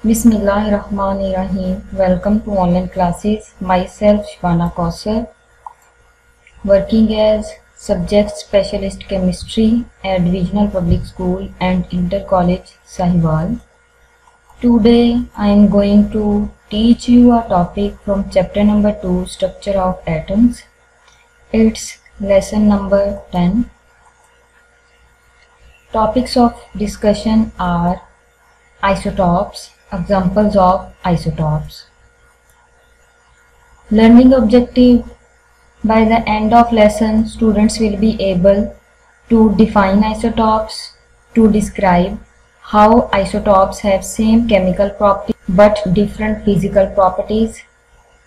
Bismillahirrahmanirrahim. Welcome to online classes. Myself Shivana Kausar, working as subject specialist chemistry at Divisional Public School and Inter College Sahiwal. Today I am going to teach you a topic from chapter number 2, Structure of Atoms. It's lesson number 10. Topics of discussion are isotopes, examples of isotopes. Learning objective: by the end of lesson, students will be able to define isotopes, to describe how isotopes have same chemical properties but different physical properties,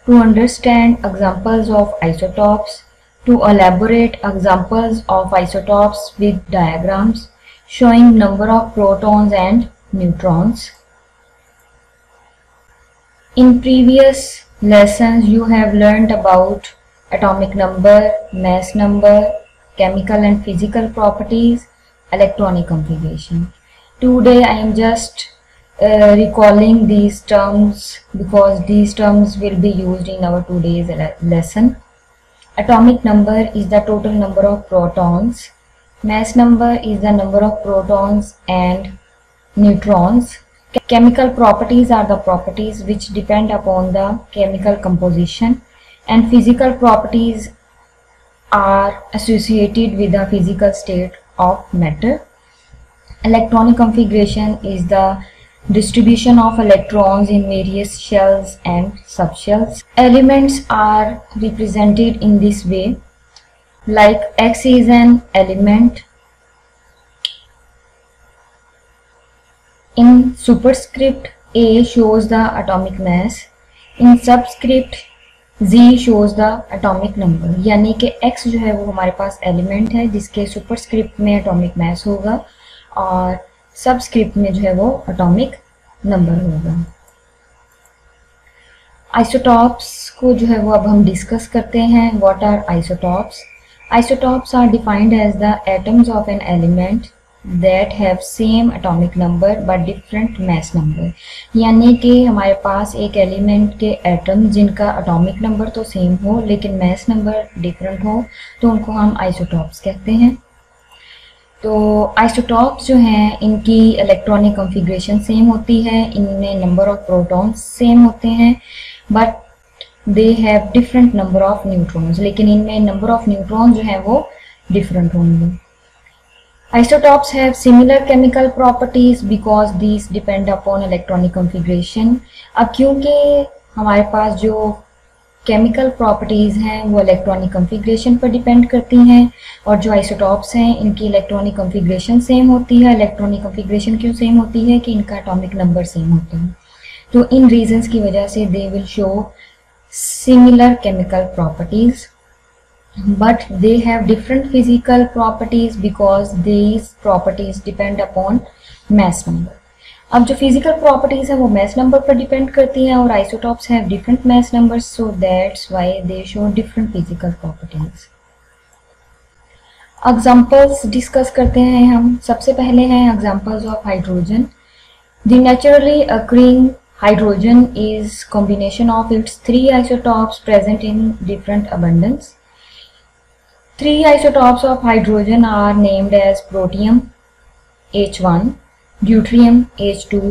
to understand examples of isotopes, to elaborate examples of isotopes with diagrams showing number of protons and neutrons. In previous lessons you have learned about atomic number, mass number, chemical and physical properties, electronic configuration. Today I am just recalling these terms because these terms will be used in our today's lesson. Atomic number is the total number of protons. Mass number is the number of protons and neutrons. Chemical properties are the properties which depend upon the chemical composition, and physical properties are associated with the physical state of matter. Electronic configuration is the distribution of electrons in various shells and subshells. Elements are represented in this way, like X is an element. In superscript A shows the atomic mass, in subscript Z shows the atomic number, यानी कि X जो है वो हमारे पास element है जिसके superscript में atomic mass होगा और सबस्क्रिप्ट में जो है वो एटॉमिक नंबर होगा। आइसोटॉप्स को जो है वो अब हम डिस्कस करते हैं। What are isotopes? Isotopes are defined as the atoms of an element that have same atomic number but different mass number, यानी कि हमारे पास एक एलिमेंट के एटम जिनका एटॉमिक नंबर तो सेम हो लेकिन मास नंबर डिफरेंट हो तो उनको हम आइसोटॉप्स कहते हैं। तो आइसोटॉप्स जो हैं इनकी इलेक्ट्रॉनिक कॉन्फ़िगरेशन सेम होती है, इनमें नंबर ऑफ प्रोटॉन्स सेम होते हैं but they have different number of neutrons, लेकिन इनमें नंबर ऑफ न्यूट्रॉन्स जो है वो डिफरेंट होंगे। Isotopes have similar chemical properties because these depend upon electronic configuration. अब क्योंकि हमारे पास जो केमिकल प्रॉपर्टीज हैं वो इलेक्ट्रॉनिक कॉन्फ़िगरेशन पर डिपेंड करती हैं और जो आइसोटॉप्स हैं इनकी इलेक्ट्रॉनिक कॉन्फ़िगरेशन सेम होती है। इलेक्ट्रॉनिक कॉन्फ़िगरेशन क्यों सेम होती है? कि इनका एटॉमिक नंबर सेम होता है। तो इन रीजंस की वजह से they will show similar chemical properties but they have different physical properties because these properties depend upon mass number. अब जो physical properties है वो mass number पर depend करती हैं और isotopes have different mass numbers, so that's why they show different physical properties. Examples discuss करते हैं हम। सबसे पहले हैं examples of hydrogen. The naturally occurring hydrogen is combination of its three isotopes present in different abundance. Three isotopes of hydrogen are named as protium H1, deuterium H2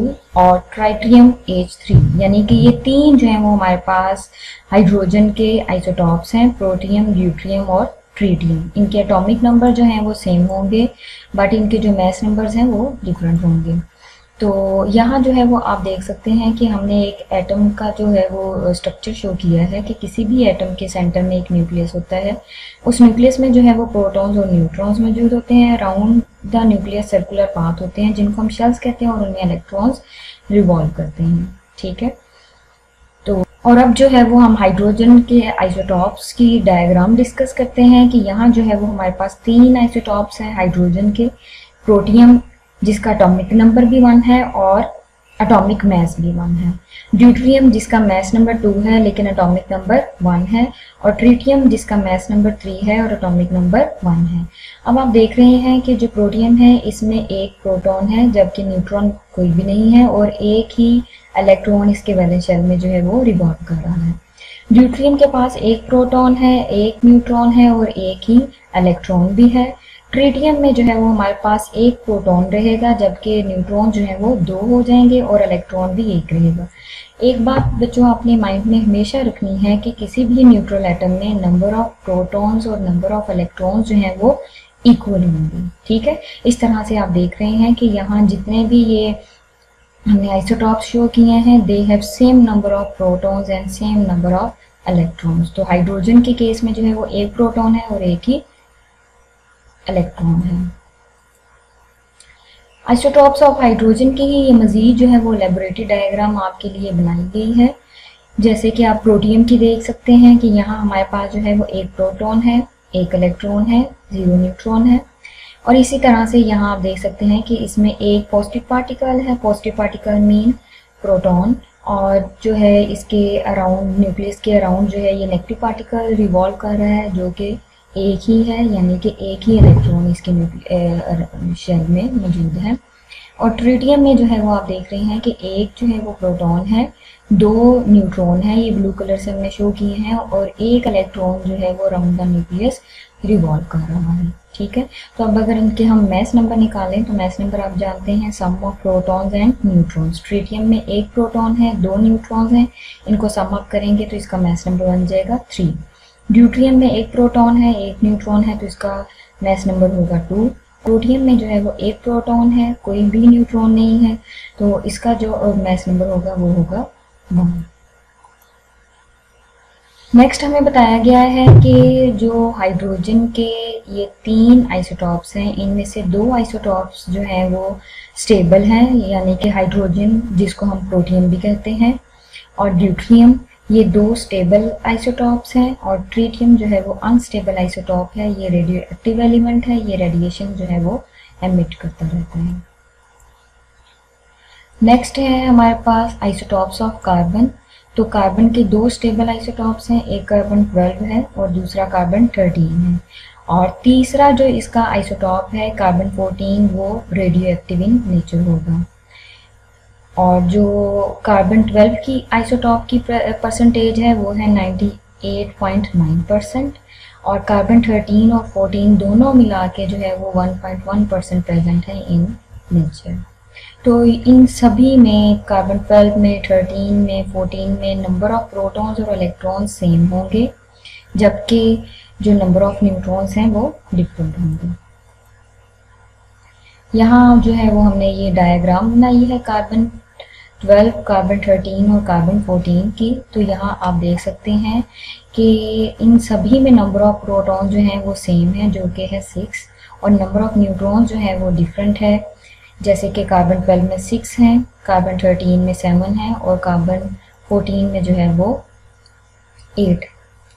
और tritium H3, यानी कि ये तीन जो हैं वो हमारे पास हाइड्रोजन के आइसोटॉप्स हैं, प्रोटियम, ड्यूट्रियम और ट्रीटियम। इनके एटॉमिक नंबर जो हैं वो सेम होंगे बट इनके जो मास नंबर्स हैं वो डिफरेंट होंगे। तो यहाँ जो है वो आप देख सकते हैं कि हमने एक एटम का जो है वो स्ट्रक्चर शो किया है कि किसी भी एटम के सेंटर में एक न्यूक्लियस होता है। उस न्यूक्लियस में जो है वो प्रोटॉन्स और न्यूट्रॉन्स मौजूद होते हैं। Around the nucleus circular path होते हैं जिनको हम शेल्स कहते हैं और उनमें इलेक्ट्रॉन्स रिवॉल्व करते हैं। ठीक है, तो और अब जो है वो हम हाइड्रोजन के आइसोटॉप्स की डायग्राम डिस्कस करते हैं कि यहाँ जो है वो हमारे पास तीन आइसोटॉप्स हैं हाइड्रोजन के। प्रोटियम जिसका एटॉमिक नंबर भी 1 है और एटॉमिक मास भी 1 है। ड्यूटेरियम जिसका मास नंबर 2 है लेकिन एटॉमिक नंबर 1 है, और ट्रिटियम जिसका मास नंबर 3 है और एटॉमिक नंबर 1 है। अब आप देख रहे हैं कि जो प्रोटियम है इसमें एक प्रोटॉन है जबकि न्यूट्रॉन कोई भी नहीं है, और एक ही इलेक्ट्रॉन इसके वैलेंस शेल में जो है वो रिवॉल्व कर रहा है। ड्यूटेरियम के पास एक प्रोटॉन है, एक न्यूट्रॉन है और एक ही इलेक्ट्रॉन भी है। ट्रिटियम में जो है वो हमारे पास एक प्रोटॉन रहेगा जबकि न्यूट्रॉन जो है वो 2 हो जाएंगे और इलेक्ट्रॉन भी एक रहेगा। एक बात बच्चों अपने माइंड में हमेशा रखनी है कि किसी भी न्यूट्रल एटम में नंबर ऑफ प्रोटॉन्स और नंबर ऑफ इलेक्ट्रॉन्स जो हैं वो इक्वल होंगे। ठीक है, इस तरह से आप देख रहे हैं कि यहाँ जितने भी ये हमने आइसोटॉप्स शो किए हैं they have same number of protons and same number of electrons. तो हाइड्रोजन के केस में जो है वो एक प्रोटॉन है और एक ही इलेक्ट्रॉन है। आइसोटॉप्स ऑफ हाइड्रोजन की ही ये मजीद जो है वो लेबोरेटरी डायग्राम आपके लिए बनाई गई है। जैसे कि आप प्रोटियम की देख सकते हैं कि यहाँ हमारे पास जो है वो एक प्रोटॉन है, एक इलेक्ट्रॉन है, 0 न्यूट्रॉन है। और इसी तरह से यहाँ आप देख सकते हैं कि इसमें एक पॉजिटिव पार्टिकल है, पॉजिटिव पार्टिकल मीन प्रोटॉन, और जो है इसके अराउंड न्यूक्लियस के अराउंड जो है ये नेगेटिव पार्टिकल रिवॉल्व कर रहा है जो कि एक ही है, यानी कि एक ही इलेक्ट्रॉन इसके शेल में मौजूद है। और ट्रिटियम में जो है वो आप देख रहे हैं कि एक जो है वो प्रोटॉन है, 2 न्यूट्रॉन है, ये ब्लू कलर से हमने शो किए हैं, और एक इलेक्ट्रॉन जो है वो अराउंड द न्यूक्लियस रिवॉल्व कर रहा है। ठीक है, तो अब अगर इनके हम मास नंबर निकालें तो मास नंबर आप जानते हैं sum of protons and neutrons. Tritium में एक प्रोटॉन है, 2 न्यूट्रॉन्स हैं, इनको सम अप करेंगे तो इसका मास नंबर बन जाएगा 3। ड्यूटेरियम में एक प्रोटॉन है, एक न्यूट्रॉन है, तो इसका मास नंबर होगा 2। प्रोटियम में जो है वो एक प्रोटॉन है, कोई भी न्यूट्रॉन नहीं है, तो इसका जो मास नंबर होगा वो होगा 1। नेक्स्ट हमें बताया गया है कि जो हाइड्रोजन के ये 3 आइसोटॉप्स हैं, इनमें से 2 आइसोटॉप्स जो हैं वो स्टेबल हैं, यानी कि हाइड्रोजन जिसको हम प्रोटियम भी कहते हैं, और ड्यूटेरियम, ये 2 स्टेबल आइसोटॉप्स हैं, और ट्रिटियम जो है वो अनस्टेबल आइसोटॉप है, ये रेडियो एक्टिव एलिमेंट है, ये रेडिएशन जो है वो एमिट करता रहता है। नेक्स्ट है हमारे पास आइसोटॉप्स ऑफ कार्बन। तो कार्बन के 2 स्टेबल आइसोटॉप्स हैं, एक कार्बन 12 है और दूसरा कार्बन 13 है, और तीसरा जो इसका आइसोटॉप है कार्बन 14 वो रेडियो एक्टिव इन नेचर होगा। और जो कार्बन 12 की आइसोटॉप की परसेंटेज है वो है 98.9%, और कार्बन 13 और 14 दोनों मिला के जो है वो 1.1% प्रेजेंट है इन नेचर। तो इन सभी में कार्बन 12 में, 13 में, 14 में नंबर ऑफ प्रोटॉन्स और इलेक्ट्रॉन्स सेम होंगे, जबकि जो नंबर ऑफ न्यूट्रॉन्स हैं वो डिफरेंट होंगे। यहाँ जो है वो हमने ये डायग्राम बनाई है कार्बन 12, कार्बन 13 और कार्बन 14 की। तो यहाँ आप देख सकते हैं कि इन सभी में नंबर ऑफ प्रोटॉन जो हैं वो सेम है जो कि है 6, और नंबर ऑफ न्यूट्रॉन जो है वो डिफरेंट है, जैसे कि कार्बन 12 में 6 हैं, कार्बन 13 में 7 है और कार्बन 14 में जो है वो 8।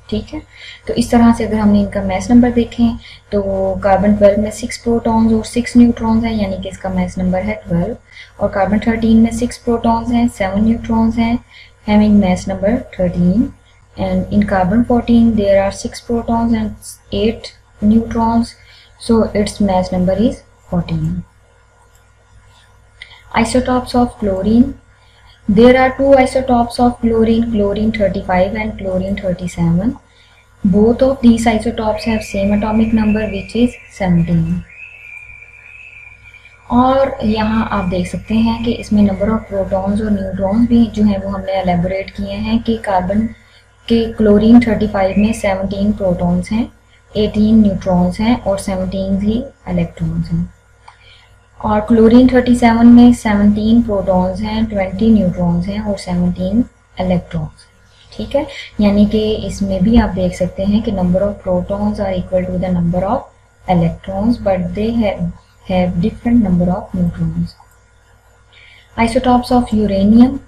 ठीक है, तो इस तरह से अगर हमने इनका मास नंबर देखें तो कार्बन 12 में 6 प्रोटॉन्स और 6 न्यूट्रॉन्स हैं, यानी कि इसका मास नंबर है 12, और कार्बन 13 में 6 प्रोटॉन्स हैं, 7 न्यूट्रॉन्स हैं, having mass number 13, and in carbon 14 there are 6 protons and 8 neutrons, so its mass number is 14. Isotopes of chlorine. There are 2 isotopes of chlorine, chlorine 35 and chlorine 37. Both of these isotopes have same atomic number which is 17. और यहाँ आप देख सकते हैं कि इसमें number of protons और neutrons भी जो हैं वो हमने एलेबोरेट किए हैं कि कार्बन के क्लोरीन 35 में 17 प्रोटॉन्स हैं, 18 न्यूट्रॉन्स हैं और 17 ही इलेक्ट्रॉन्स हैं, और क्लोरीन 37 में 17 प्रोटॉन्स हैं, 20 न्यूट्रॉन्स हैं और 17 इलेक्ट्रॉन्स। ठीक है, यानी कि इसमें भी आप देख सकते हैं कि number of protons are equal to the number of electrons, but they have different number of neutrons. Isotopes of uranium.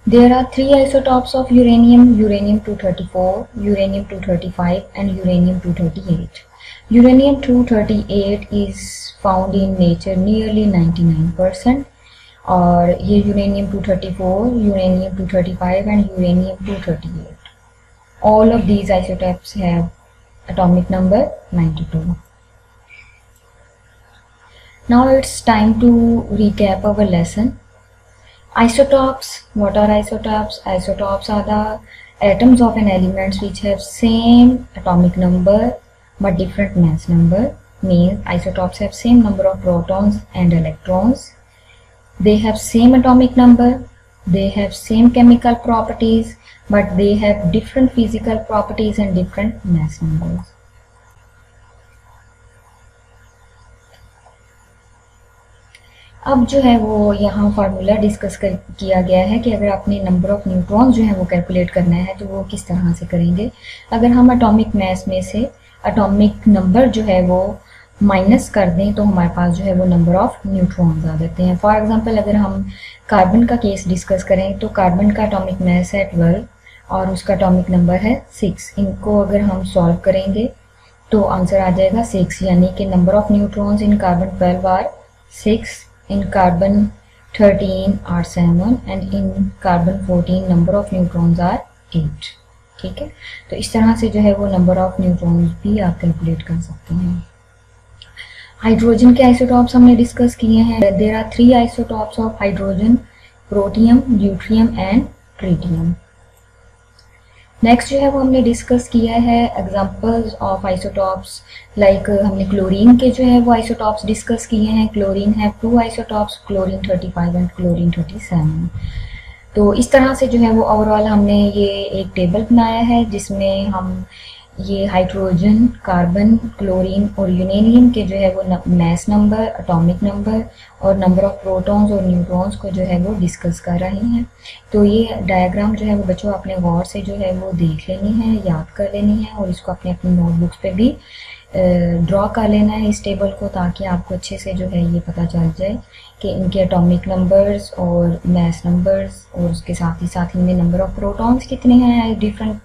There are 3 isotopes of uranium: uranium 234, uranium 235 and uranium 238. Uranium 238 is found in nature nearly 99%, और ये uranium 234, uranium 235 and uranium 238. All of these isotopes have atomic number 92. Now it's time to recap our lesson. Isotopes. What are isotopes? Isotopes are the atoms of an element which have same atomic number but different mass number. Means isotopes have same number of protons and electrons. They have same atomic number. They have same chemical properties, but they have different physical properties and different mass numbers. अब जो है वो यहाँ formula discuss किया गया है कि अगर आपने नंबर ऑफ न्यूट्रॉन्स जो है वो कैलकुलेट करना है तो वो किस तरह से करेंगे। अगर हम एटॉमिक मास में से एटॉमिक नंबर जो है वो माइनस कर दें तो हमारे पास जो है वो नंबर ऑफ न्यूट्रॉन्स आ जाते हैं। फॉर एग्जांपल अगर हम कार्बन का केस डिस्कस करें तो कार्बन का एटॉमिक मास है 12 और उसका एटॉमिक नंबर है 6। इनको अगर हम सॉल्व करेंगे तो आंसर आ जाएगा 6, यानी कि number of neutrons in carbon 12 are 6, in carbon 13 are 7 and in carbon 14 number of neutrons are 8। ठीक है, तो इस तरह से जो है वो नंबर ऑफ न्यूट्रॉन्स भी आप कैलकुलेट कर सकते हैं। हाइड्रोजन के आइसोटॉप्स हमने डिस्कस किए हैं। There are 3 isotopes of hydrogen, protium, deuterium and tritium. Next जो है वो हमने डिस्कस किया है एग्जांपल्स ऑफ आइसोटॉप्स, लाइक हमने क्लोरीन के जो है वो आइसोटॉप्स डिस्कस किए हैं। क्लोरीन है 2 आइसोटॉप्स, क्लोरीन 35 एंड क्लोरीन 27। तो इस तरह से जो है वो ओवरऑल हमने ये एक टेबल बनाया है जिसमें हम ये हाइड्रोजन, कार्बन, क्लोरीन और यूरेनियम के जो है वो मास नंबर, एटॉमिक नंबर और नंबर ऑफ प्रोटॉन्स और न्यूट्रॉन्स को जो है वो डिस्कस कर रहे हैं। तो ये डायग्राम जो है वो बच्चों अपने गौर से जो है वो देख लेनी है, याद कर लेनी है और इसको अपनी नोटबुक्स पे भी ड्रॉ कर लेना है इस टेबल को, ताकि आपको अच्छे से जो है ये पता चल जाए कि इनके एटॉमिक नंबर्स और मास नंबर्स और उसके साथ ही इनमें नंबर ऑफ प्रोटॉन्स कितने हैं डिफरेंट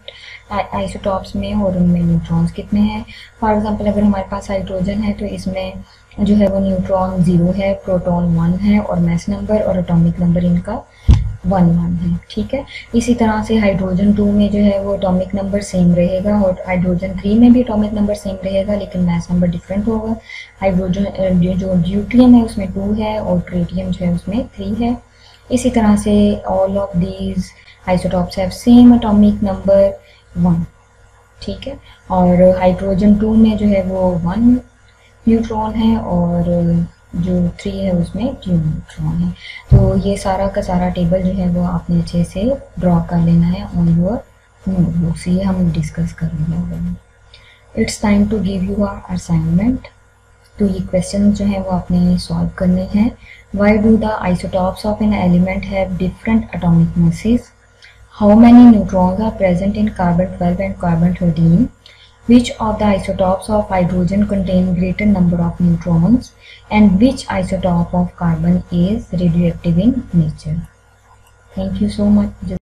आइसोटॉप्स में और उनमें न्यूट्रॉन्स कितने हैं। फॉर एग्जांपल अगर हमारे पास हाइड्रोजन है तो इसमें जो है वो न्यूट्रॉन 0 है, प्रोटॉन 1 है और मास नंबर और एटॉमिक नंबर इनका 1 है। ठीक है, इसी तरह से हाइड्रोजन 2 में जो है वो एटॉमिक नंबर सेम रहेगा और हाइड्रोजन 3 में भी एटॉमिक नंबर सेम रहेगा लेकिन मास नंबर डिफरेंट होगा। हाइड्रोजन जो ड्यूट्रियम है उसमें 2 है और ट्रिटियम जो है उसमें 3 है। इसी तरह से all of these isotopes have same atomic number 1। ठीक है, और हाइड्रोजन 2 में जो है वो 1 न्यूट्रॉन है और जो 3 है उसमें 2 न्यूट्रॉन है। तो ये सारा का सारा टेबल जो है वो आपने अच्छे से ड्रॉ कर लेना है ऑन योर नोटबुक्स। ये हम डिस्कस कर लेंगे। It's time to give you assignment. तो ये क्वेश्चन जो है वो आपने सॉल्व करने हैं। Why do the isotopes of an element have different atomic masses? How many neutrons are present in carbon 12 and carbon 13? Which of the isotopes of hydrogen contain greater number of neutrons? And which isotope of carbon is radioactive in nature? Thank you so much.